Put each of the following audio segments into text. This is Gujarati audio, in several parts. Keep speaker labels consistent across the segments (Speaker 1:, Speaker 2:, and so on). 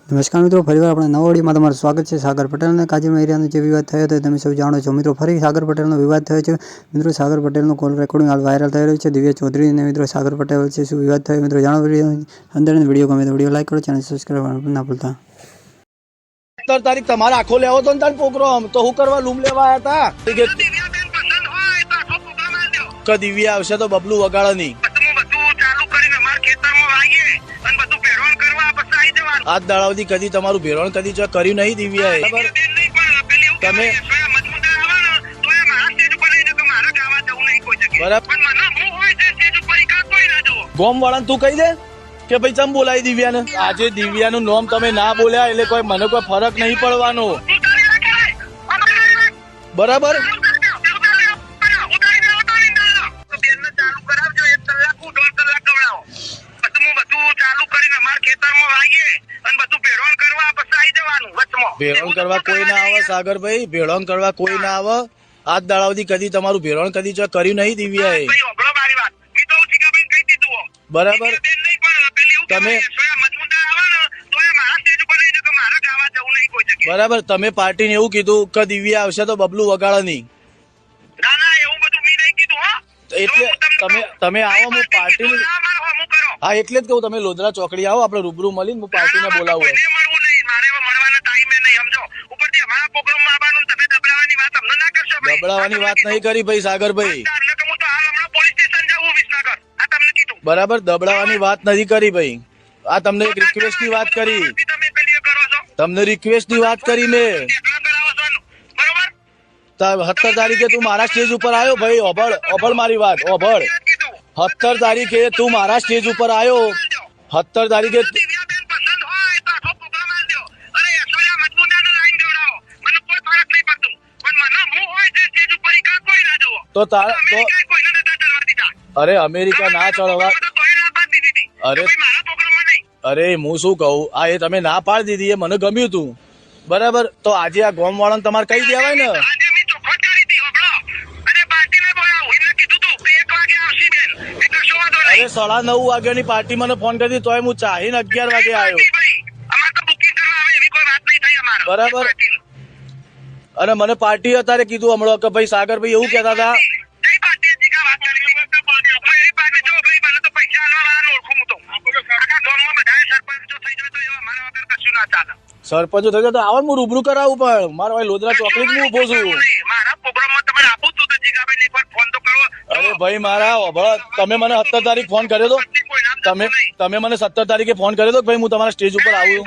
Speaker 1: નમસ્કાર મિત્રો, ફરીવાર આપણે નવા ઓડિયોમાં તમારું સ્વાગત છે। સાગર પટેલને કાજીમાં એરિયાનો જે વિવાદ થયો હતો તમે સૌ જાણો છો। મિત્રો ફરી સાગર પટેલનો વિવાદ થયો છે। મિત્રો સાગર પટેલનો કોલ રેકોર્ડિંગ હાલ વાયરલ થઈ રહ્યું છે। દિવ્યા ચૌધરી અને મિત્રો સાગર પટેલ વચ્ચે શું વિવાદ થયો મિત્રો જાણો। અંદર વિડીયો ગમે તો વિડીયો લાઈક કરો, ચેનલ સબસ્ક્રાઇબ ના ભૂલતા।
Speaker 2: 17 તારીખ તમારે આખો લેવો તો ને તાર પ્રોગ્રામ તો હું કરવા લૂમ લેવા આવ્યા હતા। દિવ્યા આવશે તો બબલું વગાડે નહીં। આજ દાડાવથી કદી તમારું ભેળવણ કદી કર્યું નહીં દિવ્યાએ। તમે ગોમ વાળાને તું કહી દે કે ભાઈ ચમ બોલાવી દિવ્યાને। આજે દિવ્યાનું નામ તમે ના બોલ્યા એટલે કોઈ મને કોઈ ફરક નહીં પડવાનો, બરાબર? ભેળવણ કરવા કોઈ ના આવે સાગરભાઈ, ભેળવણ કરવા કોઈ ના આવે। આજ દાડાવથી કદી તમારું ભેળવણ કદી કર્યું નહીં દિવ્યાએ, બરાબર? બરાબર, તમે પાર્ટીને એવું કીધું કે દિવ્યા આવશે તો બબલું વગાડે નહીં, એટલે તમે આવો હું પાર્ટી। હા એટલે જ કહું તમે લોધરા ચોકડી આવો, આપણે રૂબરૂ મળીને હું પાર્ટીને બોલાવું। દબડાવાની વાત નહીં કરી ભાઈ સાગરભાઈ, બરાબર? દબડાવાની વાત નથી કરી ભાઈ, આ તમને એક રિક્વેસ્ટ ની વાત કરી, તમને રિક્વેસ્ટ ની વાત કરી મેં। 17 તારીખે તું મારા સ્ટેજ ઉપર આવ્યો ભાઈ, ઓભળ મારી વાત, ઓભળ। 17 તારીખે તું મારા સ્ટેજ ઉપર આવ્યો, 17 તારીખે તો અરે અમેરિકા ના ચડવા, અરે હું શું કહું, આ એ તમે ના પાડી દીધી એ મને ગમ્યું તું, બરાબર? તો આજે આ ગોમ વાળાને તમારે કહી દેવાય ને। અરે 9:30 વાગ્યાની પાર્ટી મને ફોન કરી તોય હું ચાહીને 11 વાગે આવ્યો, બરાબર? અને મને પાર્ટી અત્યારે કીધું હમણાં કે ભાઈ સાગરભાઈ એવું કહેતા હતા, સરપંચો થઈ જતો આવો હું રૂબરૂ કરાવું, પણ મારા ભાઈ લોધરા ચોકડી હું ઉભો છું। અરે ભાઈ મારા તમે મને 17 તારીખ ફોન કર્યો તો, તમે મને 17 તારીખે ફોન કર્યો તો ભાઈ હું તમારા સ્ટેજ ઉપર આવું।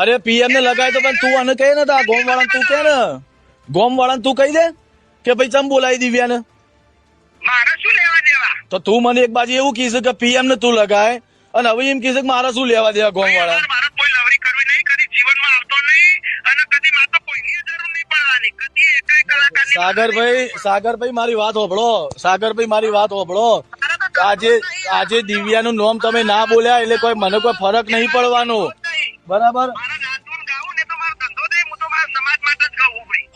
Speaker 2: અરે પીએમ ને લગાય તો પણ તું આને કહે ને, ગોમ વાળા તું કે ને, ગોમ વાળા તું કહી દે કે ભાઈ ચમ બોલાવી દિવ્યાને। તો તું મને એક બાજુ એવું કહીશ કે પીએમ ને તું લગાય અને હવે એમ કહીશ કે મારા શું લેવા દેવા ગોમ વાળા। સાગરભાઈ મારી વાત હોભળો, સાગરભાઈ મારી વાત હોભળો। આજે દિવ્યાનું નામ તમે ના બોલ્યા એટલે કોઈ મને કોઈ ફરક નહીં પડવાનો, બરાબર?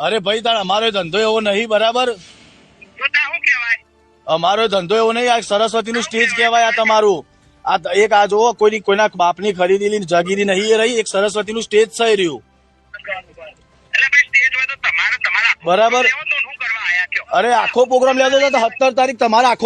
Speaker 2: અરે ભાઈ તાર અમારો ધંધો એવો નહીં, બરાબર? અમારો ધંધો એવો નહીં, આ સરસ્વતી નું સ્ટેજ કહેવાય આ તમારું। આ એક આ જો કોઈના બાપની ખરીદેલી જગીરી નહીં એ રહી, એક સરસ્વતી નું સ્ટેજ થઈ રહ્યું, બરાબર? અરે આખો પ્રોગ્રામ લેતો હતો તો 17 તારીખ તમારે આખો